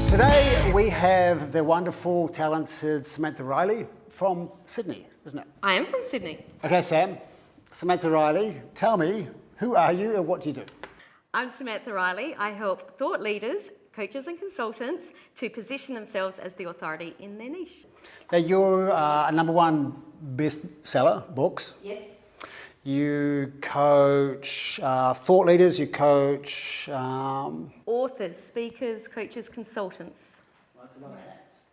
Today we have the wonderful, talented Samantha Riley from Sydney, isn't it? I am from Sydney. Okay, Sam. Samantha Riley, tell me, who are you and what do you do? I'm Samantha Riley. I help thought leaders, coaches and consultants to position themselves as the authority in their niche. Now, you're a #1 bestseller, books. Yes. You coach thought leaders, you coach... Authors, speakers, coaches, consultants. That's a lot of hats.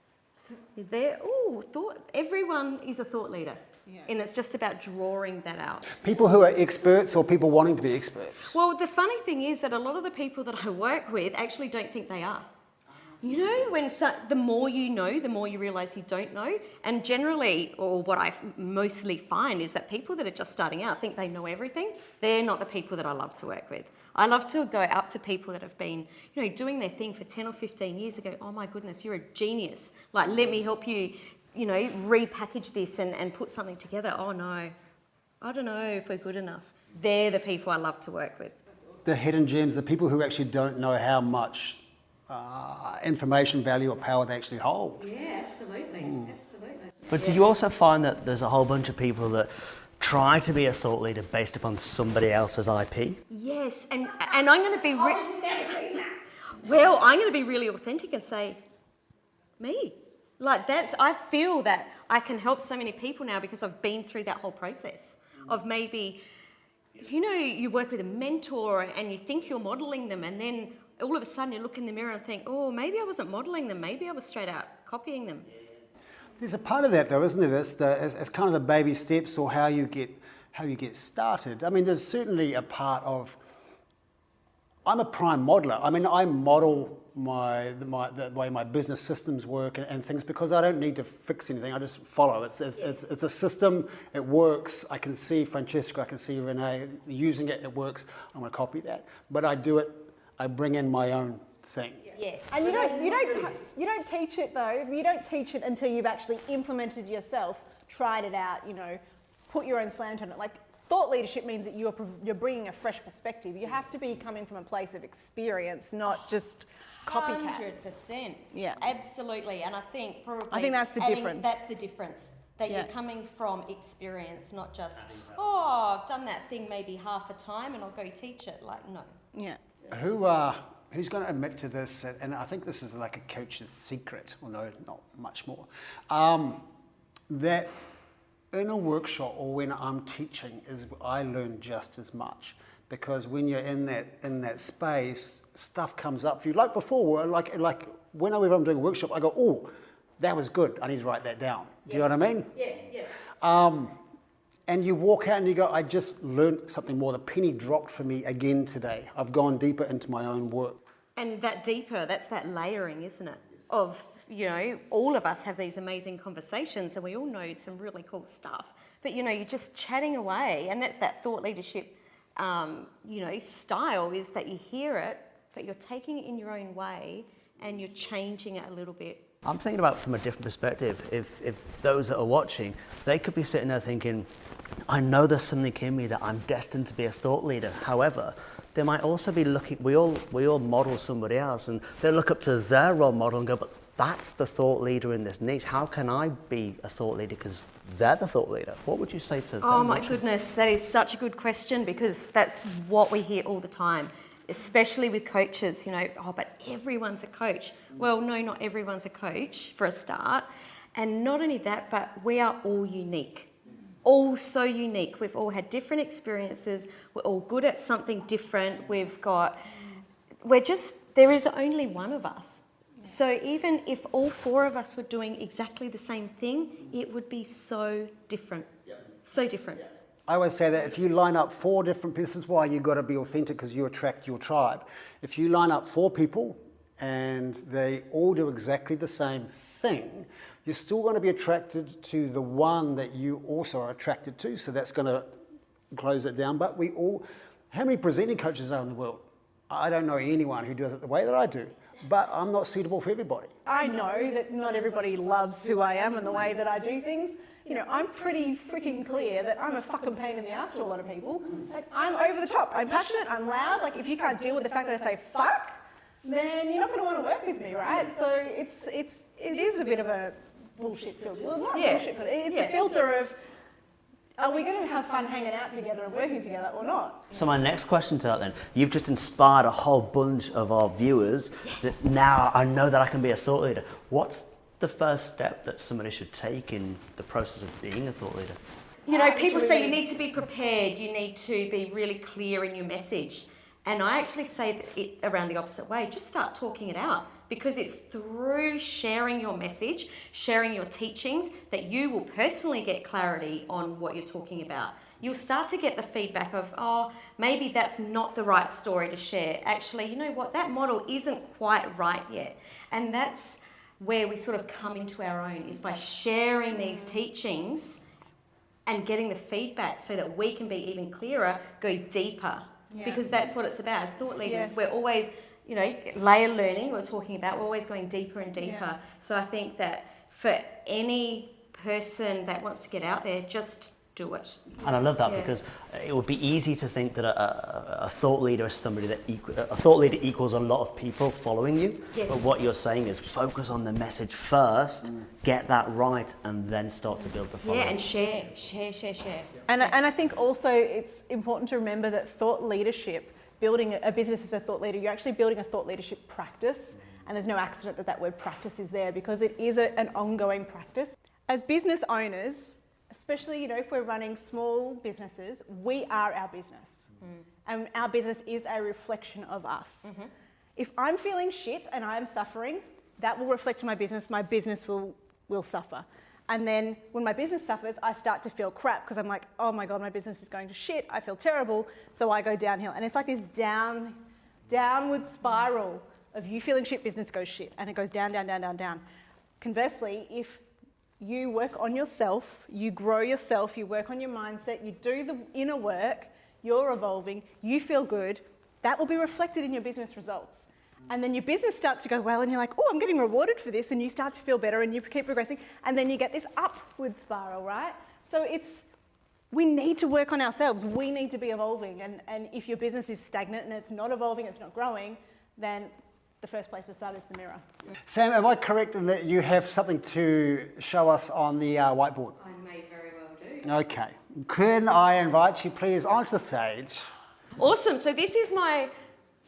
Everyone is a thought leader. Yeah. And it's just about drawing that out. People who are experts or people wanting to be experts? Well, the funny thing is that a lot of the people that I work with actually don't think they are. You know, the more you know, the more you realise you don't know. And generally, or what I mostly find is that people that are just starting out think they know everything. They're not the people that I love to work with. I love to go up to people that have been, you know, doing their thing for 10 or 15 years ago. Oh my goodness, you're a genius. Like, let me help you, you know, repackage this and put something together. Oh no, I don't know if we're good enough. They're the people I love to work with. The hidden gems, the people who actually don't know how much information, value or power they actually hold. Yeah, absolutely, absolutely. But do you also find that there's a whole bunch of people that try to be a thought leader based upon somebody else's IP? Yes, and I'm going to be... Well, I'm going to be really authentic and say, me. Like I feel that I can help so many people now because I've been through that whole process of maybe, you know, you work with a mentor and you think you're modelling them and then all of a sudden you look in the mirror and think, oh, maybe I wasn't modelling them, maybe I was straight out copying them. There's a part of that though, isn't there? It's kind of the baby steps or how you get started. I mean, there's certainly a part of, I'm a prime modeler. I mean, I model the way my business systems work and things because I don't need to fix anything. I just follow. It's a system. It works. I can see Francesca. I can see Renee using it. It works. I'm going to copy that. But I do it. I bring in my own thing. Yes. And you don't teach it though. You don't teach it until you've actually implemented yourself, tried it out. You know, put your own slant on it. Like, thought leadership means that you're bringing a fresh perspective. You have to be coming from a place of experience, not just copycat. 100%. Yeah. Absolutely. And I think that's the difference. That's the difference. That you're coming from experience, not just, oh, I've done that thing maybe half a time and I'll go teach it. Like, no. Yeah. Who's going to admit to this? And I think this is like a coach's secret, or no, not much more. That in a workshop or when I'm teaching, I learn just as much because when you're in that space, stuff comes up for you. Like before, like whenever I'm doing a workshop, I go, oh, that was good. I need to write that down. Do you know what I mean? Yeah. And you walk out and you go, I just learned something more. The penny dropped for me again today. I've gone deeper into my own work. And that deeper, that's that layering, isn't it? Of, you know, all of us have these amazing conversations and we all know some really cool stuff. But, you know, you're just chatting away and that's that thought leadership, you know, style is that you hear it, but you're taking it in your own way and you're changing it a little bit. I'm thinking about it from a different perspective. If those that are watching, they could be sitting there thinking, I know there's something in me that I'm destined to be a thought leader. However, they might also be looking, we all model somebody else and they look up to their role model and go, but that's the thought leader in this niche. How can I be a thought leader because they're the thought leader? What would you say to them? Oh my goodness, that is such a good question because that's what we hear all the time. Especially with coaches, you know, oh, but everyone's a coach. Well, no, not everyone's a coach for a start. And not only that, but we are all unique. All so unique. We've all had different experiences. We're all good at something different. There is only one of us. So even if all four of us were doing exactly the same thing, it would be so different. So different. I always say that if you line up 4 different people, this is why you've got to be authentic because you attract your tribe. If you line up 4 people and they all do exactly the same thing, you're still going to be attracted to the one that you also are attracted to. So that's going to close it down. But how many presenting coaches are in the world? I don't know anyone who does it the way that I do, but I'm not suitable for everybody. I know that not everybody loves who I am and the way that I do things. You know, I'm pretty freaking clear that I'm a fucking pain in the ass to a lot of people. Like, I'm over the top. I'm passionate. I'm loud. Like, if you can't deal with the fact that I say fuck, then you're not going to want to work work with me, right? So it is a bit of a bullshit filter. Well, not Yeah. bullshit, but it's Yeah. a filter of, are we going to have fun hanging out together and working together or not? So my next question to that then, you've just inspired a whole bunch of our viewers that now I know that I can be a thought leader. What's the first step that somebody should take in the process of being a thought leader? You know, people say you need to be prepared, you need to be really clear in your message. And I actually say it around the opposite way. Just start talking it out, because it's through sharing your message, sharing your teachings, that you will personally get clarity on what you're talking about. You'll start to get the feedback of, oh, maybe that's not the right story to share. Actually, you know what, that model isn't quite right yet. And that's where we sort of come into our own, is by sharing these teachings and getting the feedback so that we can be even clearer, go deeper. Yeah. Because that's what it's about. As thought leaders, Yes. we're always, you know, layer learning we're talking about, we're always going deeper and deeper. Yeah. So I think that for any person that wants to get out there, just do it. And I love that Yeah. because it would be easy to think that a thought leader is somebody that a thought leader equals a lot of people following you. Yes. But what you're saying is focus on the message first, get that right, and then start to build the following. Yeah, and share. And I think also it's important to remember that thought leadership, building a business as a thought leader, you're actually building a thought leadership practice. And there's no accident that that word practice is there, because it is an ongoing practice. As business owners, especially, you know, if we're running small businesses, we are our business. And our business is a reflection of us. If I'm feeling shit and I'm suffering, that will reflect on my business will suffer. And then when my business suffers, I start to feel crap, because I'm like, oh my God, my business is going to shit. I feel terrible. So I go downhill. And it's like this downward spiral of you feeling shit, business goes shit. And it goes down, down, down, down, down. Conversely, if you work on yourself, you grow yourself, you work on your mindset, you do the inner work, you're evolving, you feel good, that will be reflected in your business results. And then your business starts to go well, and you're like, oh, I'm getting rewarded for this, and you start to feel better, and you keep progressing, and then you get this upward spiral, right? So we need to work on ourselves, we need to be evolving, and if your business is stagnant and it's not evolving, it's not growing, then the first place to start is the mirror. Sam, am I correct in that you have something to show us on the whiteboard? I may very well do. Okay. Can I invite you please onto the stage? Awesome. So this is my,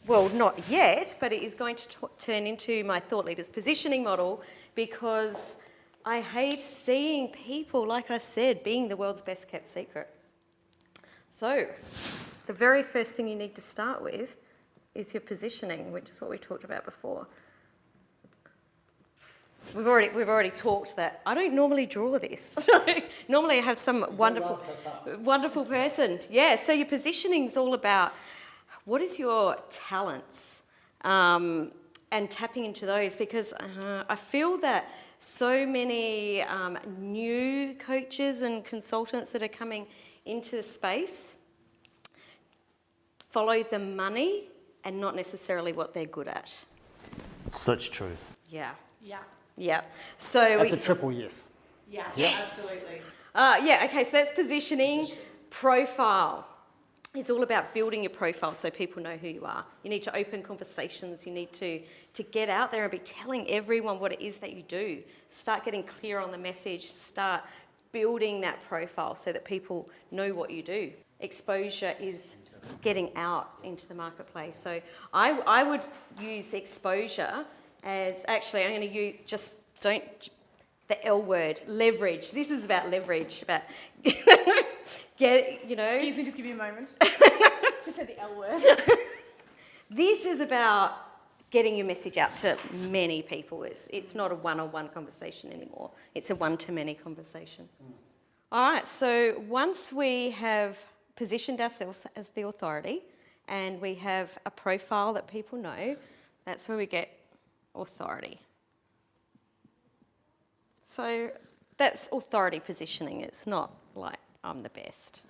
well, not yet, but it is going to turn into my thought leaders positioning model, because I hate seeing people, like I said, being the world's best kept secret. So the very first thing you need to start with is your positioning, which is what we talked about before. We've already talked that I don't normally draw this. Normally I have some wonderful person. Yeah, so your positioning is all about what is your talents, and tapping into those, because I feel that so many new coaches and consultants that are coming into the space follow the money and not necessarily what they're good at. Such truth. Yeah. Yeah. Yeah. So That's a triple yes. Yeah, Yes. absolutely. okay, so that's positioning. Profile. It's all about building your profile so people know who you are. You need to open conversations. You need to get out there and be telling everyone what it is that you do. Start getting clear on the message. Start building that profile so that people know what you do. Exposure is getting out into the marketplace. So I would use exposure as, actually I'm going to use, the L word, leverage. This is about leverage, about Excuse me, just give me a moment. Just said the L word. This is about getting your message out to many people. It's not a one-on-one conversation anymore. It's a one-to-many conversation. All right, so once we have positioned ourselves as the authority and we have a profile that people know, that's where we get authority. So that's authority positioning. It's not like I'm the best.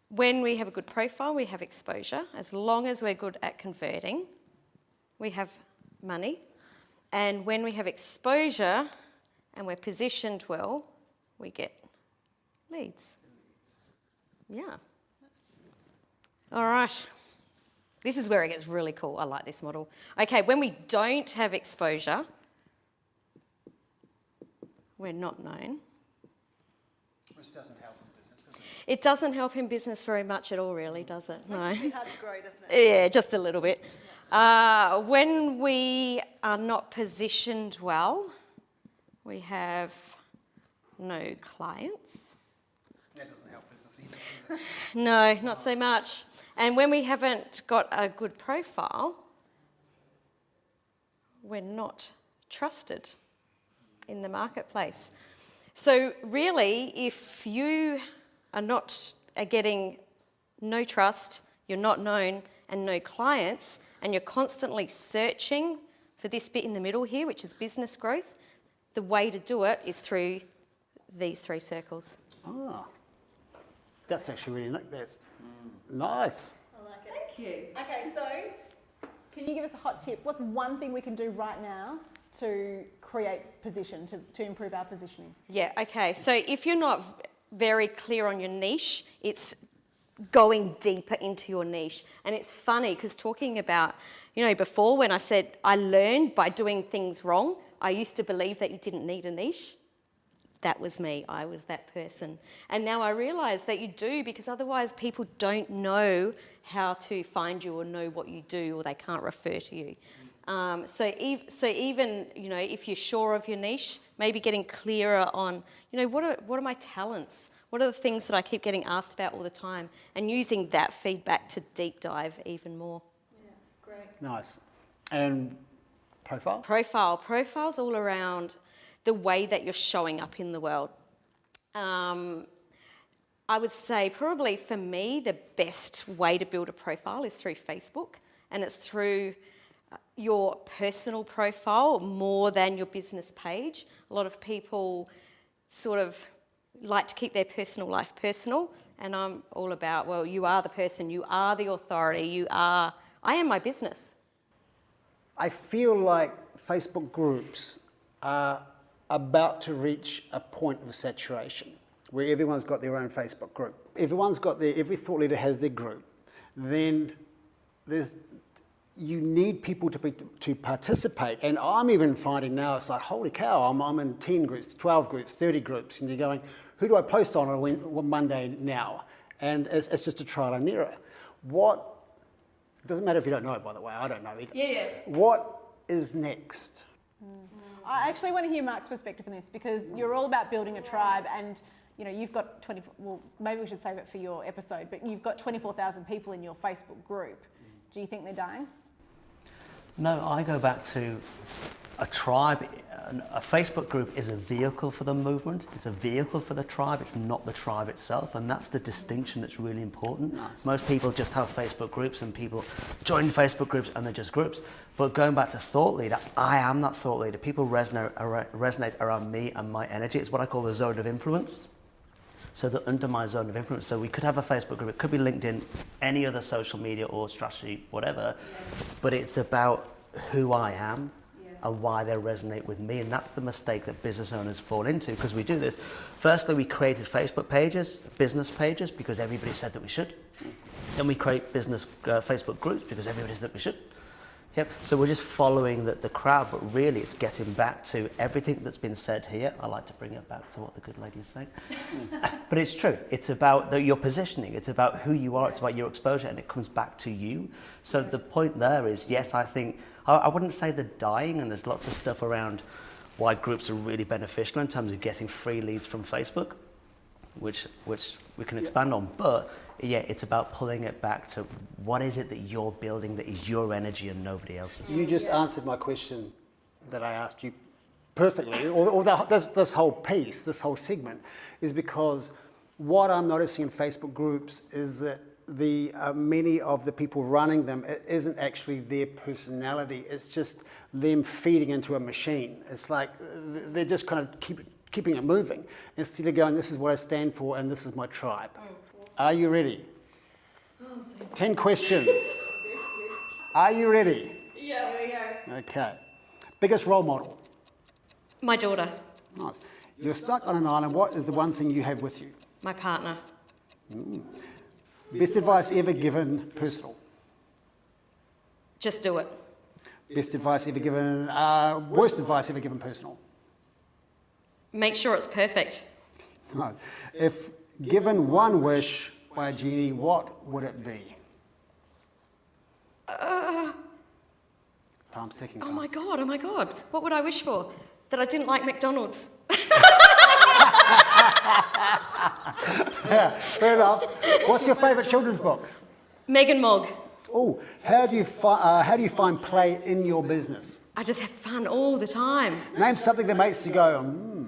When we have a good profile, we have exposure. As long as we're good at converting, we have money. And when we have exposure and we're positioned well, we get leads. Yeah. All right. This is where it gets really cool. I like this model. Okay, when we don't have exposure, we're not known. Which doesn't help in business, does it? It doesn't help in business very much at all, really, does it? No. It's a bit hard to grow, doesn't it? Yeah, just a little bit. When we are not positioned well, we have no clients. That doesn't help business either. No, not so much. And when we haven't got a good profile, we're not trusted in the marketplace. So really, if you are getting no trust, you're not known, and no clients, and you're constantly searching for this bit in the middle here, which is business growth, the way to do it is through these 3 circles. Ah, that's actually really that's nice. I like it. Thank you. Okay, so can you give us a hot tip? What's one thing we can do right now to create position, to improve our positioning? Yeah, okay. So if you're not very clear on your niche, it's going deeper into your niche. And it's funny because talking about, before when I said I learned by doing things wrong, I used to believe that you didn't need a niche. That was me. I was that person. And now I realise that you do, because otherwise people don't know how to find you or know what you do, or they can't refer to you. So even, if you're sure of your niche, maybe getting clearer on, what are my talents? What are the things that I keep getting asked about all the time? And using that feedback to deep dive even more. Yeah, great. Nice. And profile? Profile's all around the way that you're showing up in the world. I would say probably for me, the best way to build a profile is through Facebook, and it's through your personal profile more than your business page. A lot of people sort of like to keep their personal life personal, and I'm all about, well, you are the person, you are the authority, I am my business. I feel like Facebook groups are about to reach a point of saturation where everyone's got their own Facebook group. Every thought leader has their group. Then you need people to participate. And I'm even finding now, it's like, holy cow, I'm in 10 groups, 12 groups, 30 groups, and you're going, who do I post on Monday now? And it's just a trial and error. It doesn't matter if you don't know it, by the way, I don't know either. Yeah. What is next? I actually want to hear Mark's perspective on this, because you're all about building a tribe, and you've got maybe we should save it for your episode, but you've got 24,000 people in your Facebook group. Do you think they're dying? No, I go back to a tribe. A Facebook group is a vehicle for the movement. It's a vehicle for the tribe. It's not the tribe itself, and that's the distinction that's really important. Nice. Most people just have Facebook groups, and people join Facebook groups, and they're just groups. But going back to thought leader, I am that thought leader. People resonate around me and my energy. It's what I call the zone of influence. So they're under my zone of influence. So we could have a Facebook group. It could be LinkedIn, any other social media or strategy, whatever. But it's about who I am and why they resonate with me. And that's the mistake that business owners fall into, because we do this. Firstly, we created Facebook pages, business pages, because everybody said that we should. Then we create business Facebook groups because everybody said that we should. Yep. So we're just following the crowd, but really it's getting back to everything that's been said here. I like to bring it back to what the good lady's saying. But it's true. It's about your positioning. It's about who you are. It's about your exposure, and it comes back to you. So the point there is, yes, I think, I wouldn't say they're dying, and there's lots of stuff around why groups are really beneficial in terms of getting free leads from Facebook, which we can expand on. But yeah, it's about pulling it back to what is it that you're building that is your energy and nobody else's. You just answered my question that I asked you perfectly. This whole piece, this whole segment, is because what I'm noticing in Facebook groups is that many of the people running them, it isn't actually their personality. It's just them feeding into a machine. It's like they're just kind of keeping it moving instead of going, this is what I stand for and this is my tribe. Are you ready? 10 questions. Are you ready? Yeah. Here we go. Okay. Biggest role model? My daughter. Nice. You're stuck on an island. What is the one thing you have with you? My partner. Best advice ever given, personal? Just do it. Best advice ever given, worst advice ever given personal. Make sure it's perfect. Right. If given one wish by a genie, what would it be? Time's ticking. Oh my God. What would I wish for? That I didn't like McDonald's. Yeah, fair enough. What's your favourite children's book? Meg and Mog. Oh, how do you find play in your business? I just have fun all the time. Name something that makes you go,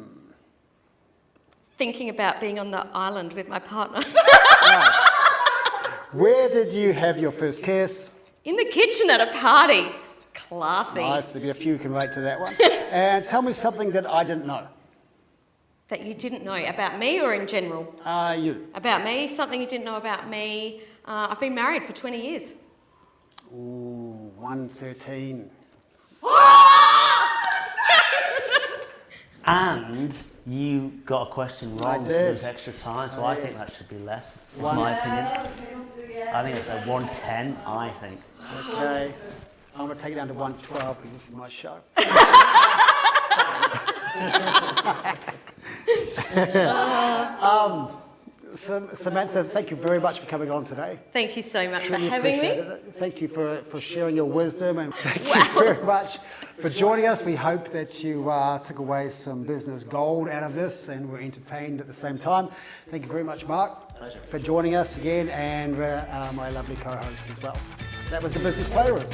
Thinking about being on the island with my partner. Nice. Where did you have your first kiss? In the kitchen at a party. Classy. Nice, there'll be a few who can relate to that one. And tell me something that I didn't know. That you didn't know about me or in general? You. About me, something you didn't know about me. I've been married for 20 years. Ooh, 113. And you got a question wrong, I so did. there's extra time, so I think Yes. that should be less. That's my opinion. I think it's a 110, I think. Okay. I'm going to take it down to 112 because this is my show. Samantha, thank you very much for coming on today. Thank you so much Truly for having me. appreciated it. Thank you for sharing your wisdom, and thank you very much for joining us. We hope that you took away some business gold out of this and were entertained at the same time. Thank you very much, Mark, for joining us again, and my lovely co-host as well. That was the Business Playroom.